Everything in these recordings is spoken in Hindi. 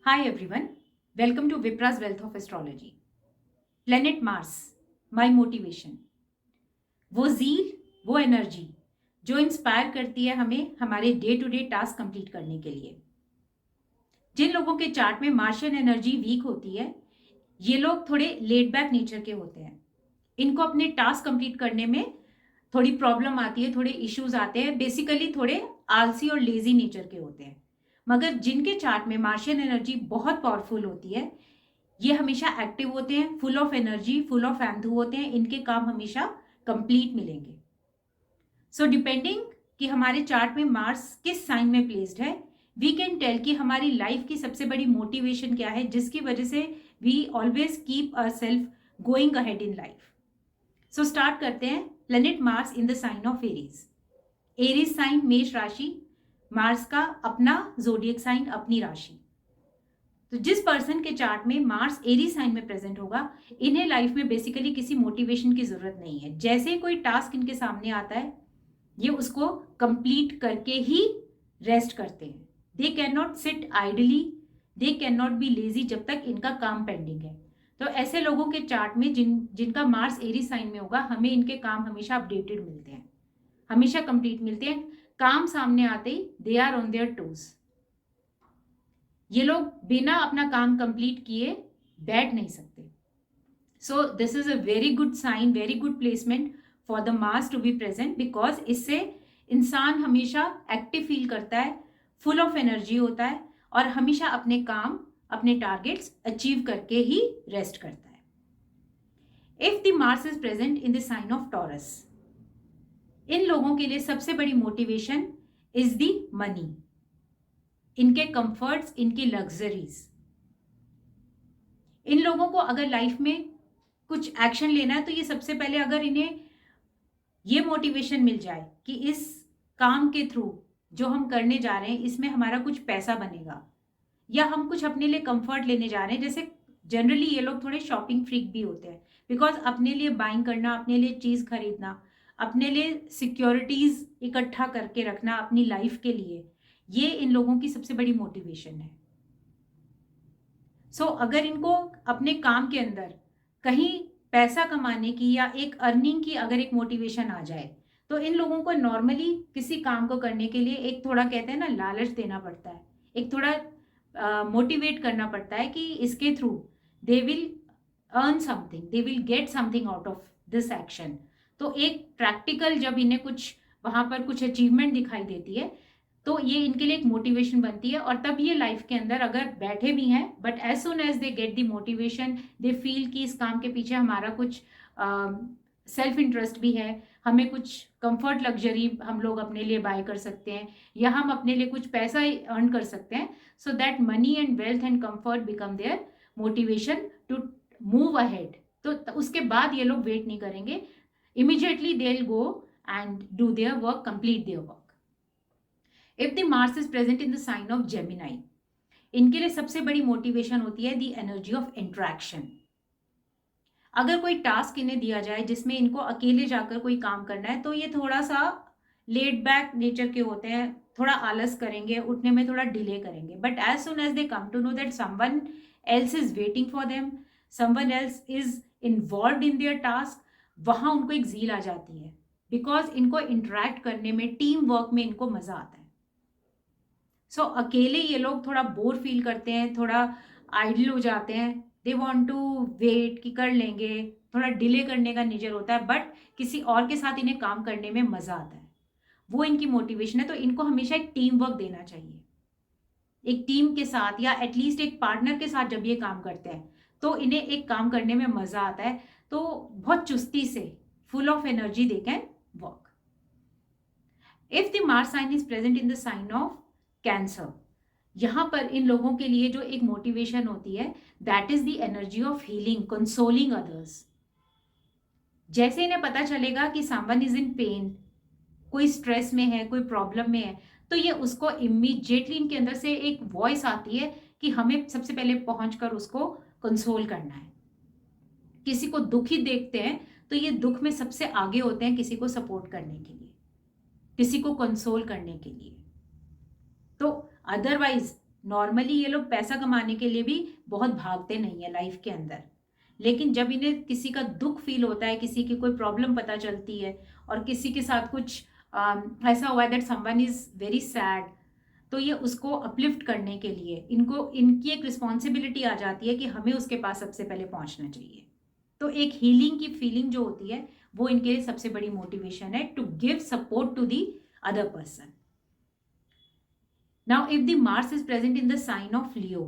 Hi everyone, welcome to Vipra's Wealth of Astrology. Planet Mars, my motivation. वो ज़ील, वो एनर्जी जो इंस्पायर करती है हमें हमारे day to day task complete करने के लिए। जिन लोगों के चार्ट में मार्शियन एनर्जी वीक होती है, ये लोग थोड़े लेड बैक नेचर के होते हैं। इनको अपने टास्क कंप्लीट करने में थोड़ी प्रॉब्लम आती है, थोड़े इश्यूज आते हैं, बेसिकली थोड़े आलसी और लेजी नेचर के होते हैं। मगर जिनके चार्ट में मार्शियन एनर्जी बहुत पावरफुल होती है, ये हमेशा एक्टिव होते हैं, full of energy, full of enthu होते हैं, इनके काम हमेशा कंप्लीट मिलेंगे। सो डिपेंडिंग कि हमारे चार्ट में मार्स किस साइन में प्लेस्ड है, वी कैन टेल कि हमारी लाइफ की सबसे बड़ी मोटिवेशन क्या है, जिसकी वजह से we always keep our self going ahead in life. So start करते हैं। Planet Mars in the sign of Aries. Aries sign मेष राशि, मार्स का अपना जोडियक साइन, अपनी राशि। तो जिस पर्सन के चार्ट में मार्स एरी साइन में प्रेजेंट होगा, इन्हें लाइफ में बेसिकली किसी मोटिवेशन की जरूरत नहीं है। जैसे ही कोई टास्क इनके सामने आता है, ये उसको कंप्लीट करके ही रेस्ट करते हैं। They can not sit ideally, they can not be lazy जब तक इनका काम पेंडिंग है। तो ऐसे लोगों के चार्ट में जिनका मार्स एरी साइन में होगा, हमें इनके काम हमेशा अपडेटेड मिलते हैं, हमेशा कंप्लीट मिलते हैं। काम सामने आते ही they are on their toes. ये लोग बिना अपना काम कंप्लीट किए बैठ नहीं सकते। So this is a very good sign, very good placement for the Mars to be present, because इससे इंसान हमेशा एक्टिव फील करता है, फुल ऑफ एनर्जी होता है और हमेशा अपने काम, अपने टारगेट्स अचीव करके ही रेस्ट करता है। If the Mars is present in the sign of Taurus, इन लोगों के लिए सबसे बड़ी मोटिवेशन इज द मनी, इनके कंफर्ट्स, इनकी लग्जरीज। इन लोगों को अगर लाइफ में कुछ एक्शन लेना है, तो ये सबसे पहले अगर इन्हें ये मोटिवेशन मिल जाए कि इस काम के थ्रू जो हम करने जा रहे हैं, इसमें हमारा कुछ पैसा बनेगा, या हम कुछ अपने लिए कंफर्ट लेने जा रहे हैं। जैसे जनरली ये लोग थोड़े शॉपिंग फ्रीक भी होते हैं, बिकॉज अपने लिए बाइंग करना, अपने लिए चीज़ खरीदना, अपने लिए सिक्योरिटीज इकट्ठा करके रखना अपनी लाइफ के लिए, ये इन लोगों की सबसे बड़ी मोटिवेशन है। सो अगर इनको अपने काम के अंदर कहीं पैसा कमाने की या एक अर्निंग की अगर एक मोटिवेशन आ जाए, तो इन लोगों को नॉर्मली किसी काम को करने के लिए एक थोड़ा, कहते हैं ना, लालच देना पड़ता है, एक थोड़ा मोटिवेट करना पड़ता है कि इसके through they will earn something, they will get something out of this action. तो एक प्रैक्टिकल जब इन्हें कुछ वहां पर कुछ अचीवमेंट दिखाई देती है, तो ये इनके लिए एक मोटिवेशन बनती है। और तब ये लाइफ के अंदर अगर बैठे भी हैं, but as soon as they get the motivation, they feel कि इस काम के पीछे हमारा कुछ सेल्फ इंटरेस्ट भी है, हमें कुछ कंफर्ट लग्जरी हम लोग अपने लिए बाय कर सकते हैं, या हम अपने लिए कुछ पैसा अर्न कर सकते हैं। So that money and wealth and comfort become their motivation to move ahead. तो उसके बाद ये लोग वेट नहीं करेंगे, immediately they will go and do their work, complete their work. If the Mars is present in the sign of Gemini, इनके लिए सबसे बड़ी मोटिवेशन होती है द एनर्जी ऑफ इंट्रैक्शन। अगर कोई टास्क इन्हें दिया जाए जिसमें इनको अकेले जाकर कोई काम करना है, तो ये थोड़ा सा लेड बैक नेचर के होते हैं, थोड़ा आलस करेंगे, उठने में थोड़ा डिले करेंगे। But as soon as they come to know that someone else is waiting for them, someone else is involve in their task, वहां उनको एक जील आ जाती है, बिकॉज इनको इंटरेक्ट करने में, टीम वर्क में इनको मजा आता है। सो अकेले ये लोग थोड़ा बोर फील करते हैं, थोड़ा आइडल हो जाते हैं, दे वॉन्ट टू वेट कि कर लेंगे, थोड़ा डिले करने का नेचर होता है। बट किसी और के साथ इन्हें काम करने में मजा आता है, वो इनकी मोटिवेशन है। तो इनको हमेशा एक टीम वर्क देना चाहिए, एक टीम के साथ या एटलीस्ट एक पार्टनर के साथ जब ये काम करते हैं, तो इन्हें एक काम करने में मजा आता है। तो बहुत चुस्ती से, full of energy they can work. If the Mars sign is present in the sign of Cancer, यहां पर इन लोगों के लिए जो एक मोटिवेशन होती है, that is the energy of healing, consoling others. जैसे इन्हें पता चलेगा कि समवन इज इन पेन, कोई स्ट्रेस में है, कोई प्रॉब्लम में है, तो ये उसको इमीडिएटली, इनके अंदर से एक वॉइस आती है कि हमें सबसे पहले पहुंचकर उसको कंसोल करना है। किसी को दुखी देखते हैं तो ये दुख में सबसे आगे होते हैं किसी को सपोर्ट करने के लिए, किसी को कंसोल करने के लिए। तो अदरवाइज नॉर्मली ये लोग पैसा कमाने के लिए भी बहुत भागते नहीं है लाइफ के अंदर, लेकिन जब इन्हें किसी का दुख फील होता है, किसी की कोई प्रॉब्लम पता चलती है और किसी के साथ कुछ ऐसा हुआ है that someone is very sad, तो ये उसको अपलिफ्ट करने के लिए इनको इनकी एक रिस्पॉन्सिबिलिटी आ जाती है कि हमें उसके पास सबसे पहले पहुंचना चाहिए। तो एक हीलिंग की फीलिंग जो होती है वो इनके लिए सबसे बड़ी मोटिवेशन है to give support to the other person. Now if the Mars is present in the sign of Leo,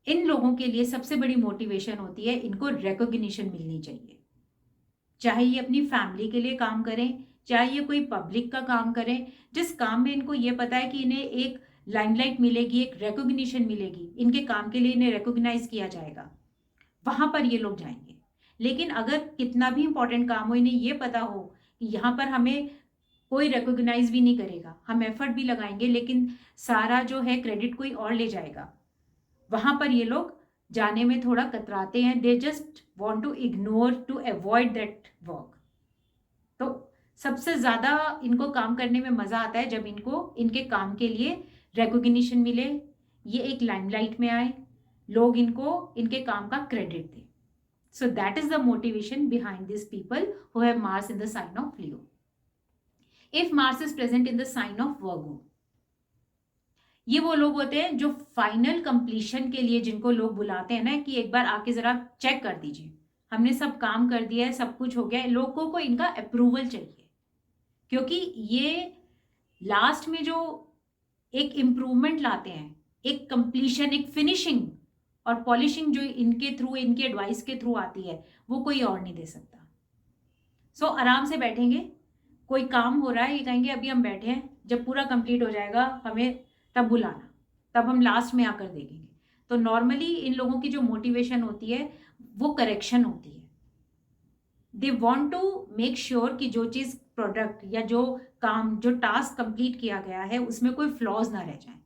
इन लोगों के लिए सबसे बड़ी मोटिवेशन होती है इनको रिकॉग्निशन मिलनी चाहिए। चाहे ये अपनी फैमिली के लिए काम करें, चाहे ये कोई पब्लिक का काम करें, जिस काम में इनको ये पता है कि इन्हें एक लाइमलाइट मिलेगी, एक रिकॉग्निशन मिलेगी, इनके काम के लिए इन्हें रिकॉग्नाइज किया जाएगा, वहां पर ये लोग जाएंगे। लेकिन अगर कितना भी इंपॉर्टेंट काम हो, इन्हें ये पता हो कि यहाँ पर हमें कोई रिकॉग्नाइज भी नहीं करेगा, हम एफर्ट भी लगाएंगे लेकिन सारा जो है क्रेडिट कोई और ले जाएगा, वहां पर ये लोग जाने में थोड़ा कतराते हैं। They just want to ignore to avoid that work. तो सबसे ज्यादा इनको काम करने में मजा आता है जब इनको इनके काम के लिए रिकॉग्निशन मिले, ये एक लाइमलाइट में आए, लोग इनको इनके काम का क्रेडिट दें। So that is the motivation behind this people who have Mars in the sign of Leo. If Mars is present in the sign of Virgo, ये वो लोग होते हैं जो फाइनल कंप्लीशन के लिए जिनको लोग बुलाते हैं ना कि एक बार आके जरा चेक कर दीजिए, हमने सब काम कर दिया है, सब कुछ हो गया है, लोगों को इनका अप्रूवल चाहिए, क्योंकि ये लास्ट में जो एक इम्प्रूवमेंट लाते हैं, एक कंप्लीशन, एक फिनिशिंग और पॉलिशिंग जो इनके थ्रू, इनके एडवाइस के थ्रू आती है, वो कोई और नहीं दे सकता। सो आराम से बैठेंगे, कोई काम हो रहा है, ये कहेंगे अभी हम बैठे हैं, जब पूरा कंप्लीट हो जाएगा हमें तब बुलाना, तब हम लास्ट में आकर देखेंगे। तो नॉर्मली इन लोगों की जो मोटिवेशन होती है वो करेक्शन होती है। They want to make sure कि जो चीज प्रोडक्ट या जो काम, जो टास्क कंप्लीट किया गया है उसमें कोई फ्लॉज ना रह जाए।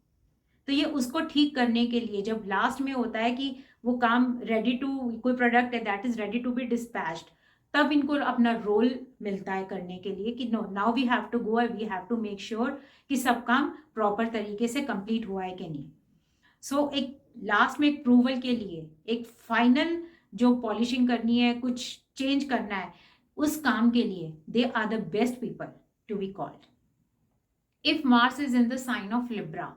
तो ये उसको ठीक करने के लिए जब लास्ट में होता है कि वो काम रेडी टू, कोई प्रोडक्ट है that is ready to be dispatched, तब इनको अपना रोल मिलता है करने के लिए कि no, now we have to go, we have to make sure कि सब काम प्रॉपर तरीके से कंप्लीट हुआ है कि नहीं। सो एक लास्ट में एक अप्रूवल के लिए, एक फाइनल जो पॉलिशिंग करनी है, कुछ चेंज करना है, उस काम के लिए they are the best people to be called. If Mars is in the sign of Libra,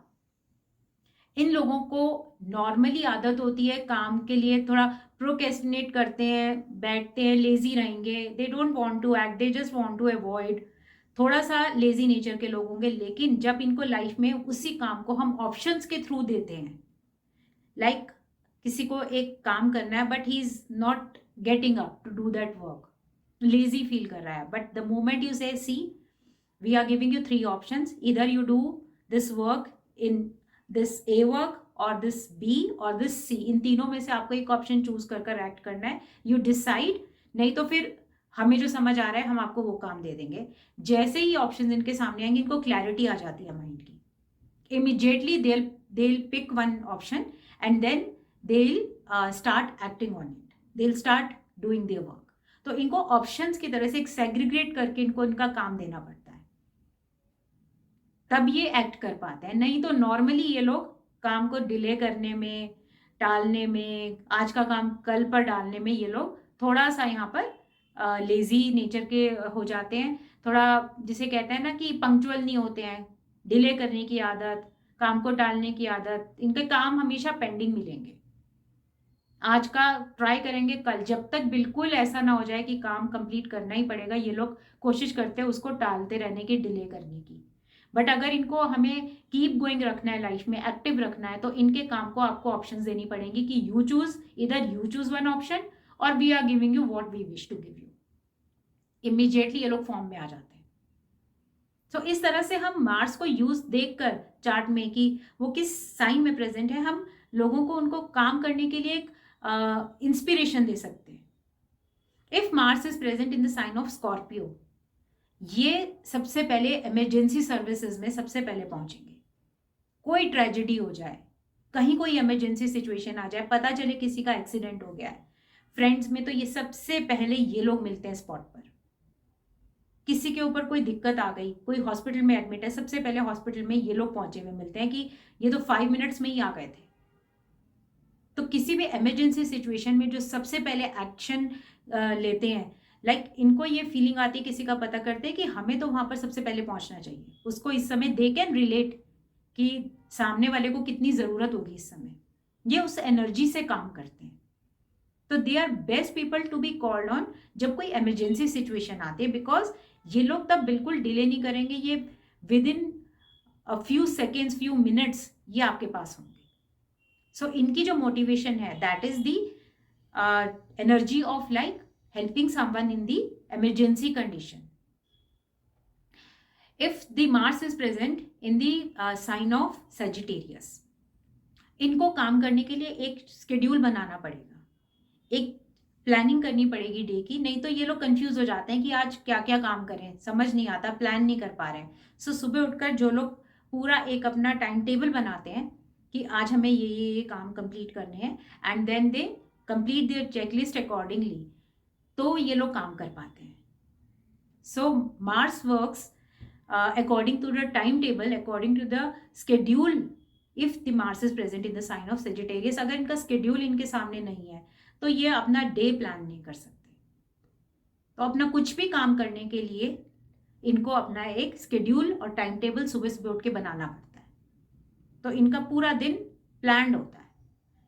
इन लोगों को नॉर्मली आदत होती है काम के लिए थोड़ा प्रोकेस्टिनेट करते हैं, बैठते हैं, लेजी रहेंगे, they don't want to act, they just want to avoid, थोड़ा सा लेजी नेचर के लोग होंगे। लेकिन जब इनको लाइफ में उसी काम को हम ऑप्शंस के थ्रू देते हैं, लाइक किसी को एक काम करना है but he is not getting up to do that work, lazy feel कर रहा है, but the moment you say see we are giving you 3 options, इधर you do this work in this A work और दिस बी और दिस सी, इन तीनों में से आपको एक ऑप्शन चूज कर एक्ट करना है, यू डिसाइड, नहीं तो फिर हमें जो समझ आ रहा है हम आपको वो काम दे देंगे। जैसे ही ऑप्शन इनके सामने आएंगे इनको क्लैरिटी आ जाती है माइंड की, immediately they'll pick one option and then they'll start acting on it, they'll start doing their work। तो इनको ऑप्शंस की तरह से एक सेग्रीगेट करके इनको इनका काम देना पड़ता है, तब ये एक्ट कर पाते हैं। नहीं तो नॉर्मली ये लोग काम को डिले करने में, टालने में, आज का काम कल पर डालने में ये लोग थोड़ा सा यहाँ पर लेजी नेचर के हो जाते हैं, थोड़ा जिसे कहते हैं ना कि पंक्चुअल नहीं होते हैं, डिले करने की आदत, काम को टालने की आदत, इनके काम हमेशा पेंडिंग मिलेंगे, आज का ट्राई करेंगे कल, जब तक बिल्कुल ऐसा ना हो जाए कि काम कंप्लीट करना ही पड़ेगा, ये लोग कोशिश करते हैं उसको टालते रहने की, डिले करने की। बट अगर इनको हमें कीप गोइंग रखना है, लाइफ में एक्टिव रखना है, तो इनके काम को आपको ऑप्शंस देनी पड़ेंगी कि यू चूज, इधर यू चूज वन ऑप्शन और we are giving you what we wish to give you. Immediately ये लोग फॉर्म में आ जाते हैं। तो इस तरह से हम मार्स को यूज देखकर चार्ट में कि वो किस साइन में प्रेजेंट है, हम लोगों को उनको काम करने के लिए एक इंस्पिरेशन दे सकते हैं। If Mars is present in the sign of Scorpio, ये सबसे पहले इमरजेंसी सर्विसेज में सबसे पहले पहुंचेंगे। कोई ट्रेजेडी हो जाए, कहीं कोई इमरजेंसी सिचुएशन आ जाए, पता चले किसी का एक्सीडेंट हो गया है फ्रेंड्स में, तो ये सबसे पहले ये लोग मिलते हैं स्पॉट पर। किसी के ऊपर कोई दिक्कत आ गई, कोई हॉस्पिटल में एडमिट है, सबसे पहले हॉस्पिटल में ये लोग पहुंचे हुए मिलते हैं कि ये तो 5 मिनट्स में ही आ गए थे। तो किसी भी इमरजेंसी सिचुएशन में जो सबसे पहले एक्शन लेते हैं, लाइक इनको ये फीलिंग आती है, किसी का पता करते हैं कि हमें तो वहां पर सबसे पहले पहुंचना चाहिए। उसको इस समय दे कैन रिलेट कि सामने वाले को कितनी जरूरत होगी इस समय, ये उस एनर्जी से काम करते हैं। तो they are best people to be called on जब कोई इमरजेंसी सिचुएशन आती है, बिकॉज ये लोग तब बिल्कुल डिले नहीं करेंगे, ये with in a few seconds, few minutes ये आपके पास होंगे। सो इनकी जो मोटिवेशन है that is the energy of like helping someone in the emergency condition. If the Mars is present in the sign of Sagittarius, इनको काम करने के लिए एक शेड्यूल बनाना पड़ेगा, एक प्लानिंग करनी पड़ेगी डे की, नहीं तो ये लोग कंफ्यूज हो जाते हैं कि आज क्या क्या काम करें, समझ नहीं आता, प्लान नहीं कर पा रहे हैं। सो सुबह उठकर जो लोग पूरा एक अपना टाइम टेबल बनाते हैं कि आज हमें ये काम कंप्लीट करने हैं, and then they complete their checklist accordingly, तो ये लोग काम कर पाते हैं। So Mars works according to the time table, according to the schedule. If the Mars is present in the sign of Sagittarius, अगर इनका स्केड्यूल इनके सामने नहीं है तो ये अपना डे प्लान नहीं कर सकते। तो अपना कुछ भी काम करने के लिए इनको अपना एक स्केड्यूल और टाइम टेबल सुबह सुबह उठ के बनाना पड़ता है, तो इनका पूरा दिन प्लान्ड होता है।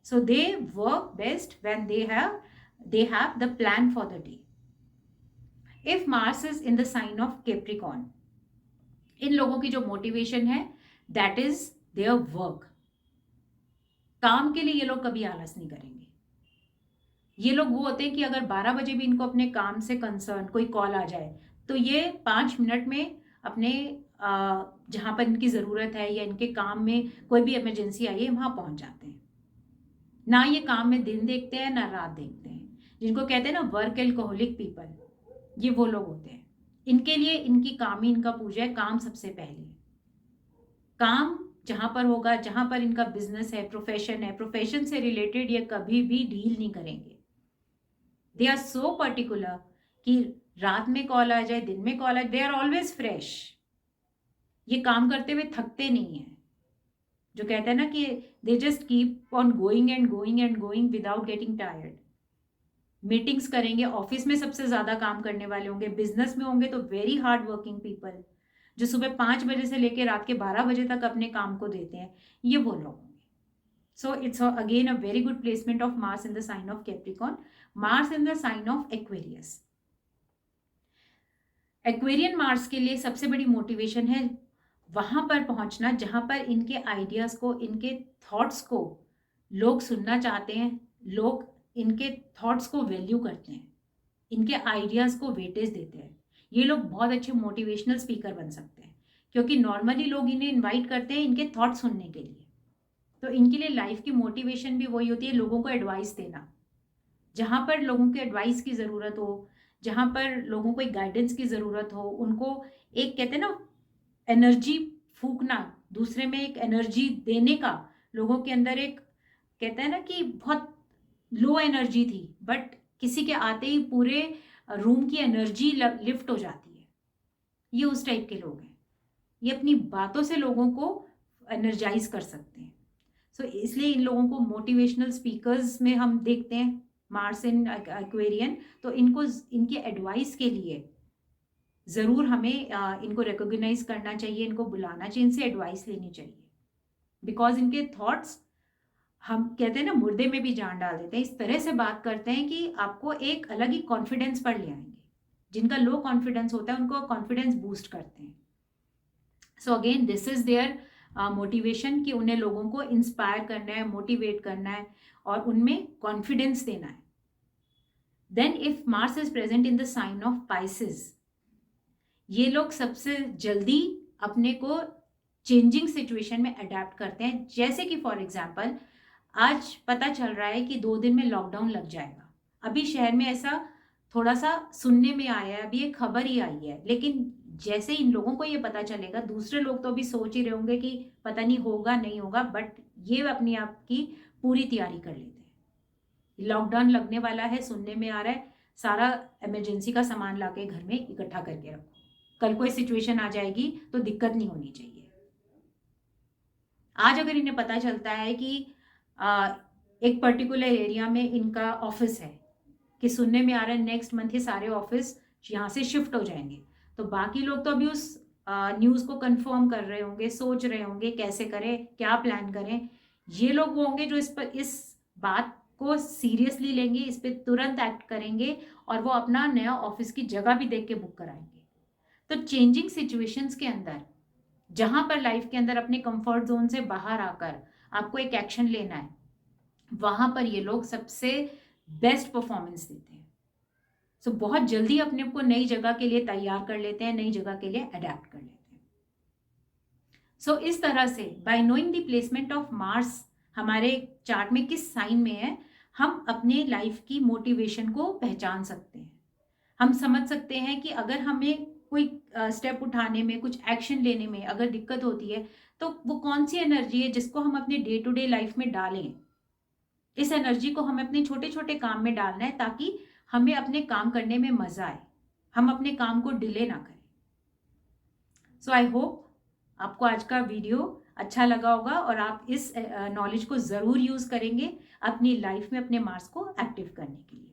So they work best when they have the plan for the day. If Mars is in the sign of Capricorn, इन लोगों की जो मोटिवेशन है that is their work. काम के लिए ये लोग कभी आलस नहीं करेंगे। ये लोग वो होते हैं कि अगर 12 बजे भी इनको अपने काम से कंसर्न कोई कॉल आ जाए तो ये 5 मिनट में अपने जहाँ पर इनकी ज़रूरत है या इनके काम में कोई भी इमरजेंसी आई है वहाँ पहुँच जाते हैं। ना ये काम में दिन देखते हैं ना रात देखते हैं, जिनको कहते हैं ना वर्क एल्कोहलिक पीपल, ये वो लोग होते हैं। इनके लिए इनकी काम ही इनका पूजा है, काम सबसे पहले। काम जहाँ पर होगा, जहाँ पर इनका बिजनेस है, प्रोफेशन है, प्रोफेशन से रिलेटेड ये कभी भी डील नहीं करेंगे। दे आर सो पर्टिकुलर कि रात में कॉल आ जाए, दिन में कॉल आ जाए, दे आर ऑलवेज फ्रेश। ये काम करते हुए थकते नहीं हैं। जो कहते हैं ना कि they just keep on going and going and going without getting tired. Meetings करेंगे, ऑफिस में सबसे ज़्यादा काम करने वाले होंगे, बिजनेस में होंगे तो वेरी हार्ड वर्किंग पीपल जो सुबह 5 बजे से लेकर रात के 12 बजे तक अपने काम को देते हैं, ये वो लोग होंगे। So it's again a very good placement of Mars in the sign of Capricorn, Mars in the sign of Aquarius. Aquarian Mars के लिए सबसे बड़ी मोटिवेशन है वहां पर पहुंचना जहां पर इनके आइडियाज को, इनके थॉट्स को लोग सुनना चाहते हैं, लोग इनके थॉट्स को वैल्यू करते हैं, इनके आइडियाज को वेटेज देते हैं। ये लोग बहुत अच्छे मोटिवेशनल स्पीकर बन सकते हैं क्योंकि नॉर्मली लोग इन्हें इनवाइट करते हैं इनके थॉट्स सुनने के लिए। तो इनके लिए लाइफ की मोटिवेशन भी वही होती है, लोगों को एडवाइस देना। जहाँ पर लोगों की एडवाइस की ज़रूरत हो, जहाँ पर लोगों को एक गाइडेंस की ज़रूरत हो, उनको एक कहते हैं ना एनर्जी फूकना, दूसरे में एक एनर्जी देने का। लोगों के अंदर एक कहते हैं ना कि बहुत लो एनर्जी थी, बट किसी के आते ही पूरे रूम की एनर्जी लिफ्ट हो जाती है। ये उस टाइप के लोग हैं, ये अपनी बातों से लोगों को एनर्जाइज कर सकते हैं। सो इसलिए इन लोगों को मोटिवेशनल स्पीकर्स में हम देखते हैं, मार्स इन एक्वेरियन। तो इनको इनके एडवाइस के लिए ज़रूर हमें इनको रिकॉग्नाइज करना चाहिए, इनको बुलाना चाहिए, इनसे एडवाइस लेनी चाहिए। बिकॉज इनके थॉट्स हम कहते हैं ना मुर्दे में भी जान डाल देते हैं, इस तरह से बात करते हैं कि आपको एक अलग ही कॉन्फिडेंस पर ले आएंगे। जिनका लो कॉन्फिडेंस होता है उनको कॉन्फिडेंस बूस्ट करते हैं। So again this is their motivation कि उन्हें लोगों को इंस्पायर करना है, मोटिवेट करना है और उनमें कॉन्फिडेंस देना है। Then if Mars is present in the sign of Pisces, ये लोग सबसे जल्दी अपने को चेंजिंग सिचुएशन में अडेप्ट करते हैं। जैसे कि फॉर एग्जांपल आज पता चल रहा है कि 2 दिन में लॉकडाउन लग जाएगा। अभी शहर में ऐसा थोड़ा सा सुनने में आया है, अभी एक खबर ही आई है, लेकिन जैसे इन लोगों को ये पता चलेगा, दूसरे लोग तो अभी सोच ही रहे होंगे कि पता नहीं होगा नहीं होगा, बट ये अपने आप की पूरी तैयारी कर लेते हैं। लॉकडाउन लगने वाला है, सुनने में आ रहा है, सारा इमरजेंसी का सामान लाके घर में इकट्ठा करके रखो। कल कोई सिचुएशन आ जाएगी तो दिक्कत नहीं होनी चाहिए। आज अगर इन्हें पता चलता है कि एक पर्टिकुलर एरिया में इनका ऑफिस है, कि सुनने में आ रहा है नेक्स्ट मंथ ये सारे ऑफिस यहाँ से शिफ्ट हो जाएंगे, तो बाकी लोग तो अभी उस न्यूज़ को कंफर्म कर रहे होंगे, सोच रहे होंगे कैसे करें, क्या प्लान करें। ये लोग वो होंगे जो इस बात को सीरियसली लेंगे, इस पर तुरंत एक्ट करेंगे और वो अपना नया ऑफिस की जगह भी देख के बुक कराएंगे। तो चेंजिंग सिचुएशंस के अंदर, जहां पर लाइफ के अंदर अपने कंफर्ट जोन से बाहर आकर आपको एक एक्शन लेना है, वहां पर ये लोग सबसे बेस्ट परफॉर्मेंस देते हैं। सो बहुत जल्दी अपने को नई जगह के लिए तैयार कर लेते हैं, नई जगह के लिए अडेप्ट कर लेते हैं। सो इस तरह से bye knowing the placement of Mars हमारे चार्ट में किस साइन में है, हम अपने लाइफ की मोटिवेशन को पहचान सकते हैं। हम समझ सकते हैं कि अगर हमें कोई स्टेप उठाने में, कुछ एक्शन लेने में अगर दिक्कत होती है, तो वो कौन सी एनर्जी है जिसको हम अपने डे टू डे लाइफ में डालें। इस एनर्जी को हमें अपने छोटे छोटे काम में डालना है, ताकि हमें अपने काम करने में मजा आए, हम अपने काम को डिले ना करें। सो आई होप आपको आज का वीडियो अच्छा लगा होगा और आप इस नॉलेज को ज़रूर यूज़ करेंगे अपनी लाइफ में अपने मार्स को एक्टिव करने के लिए।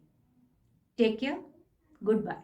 Take care, good bye.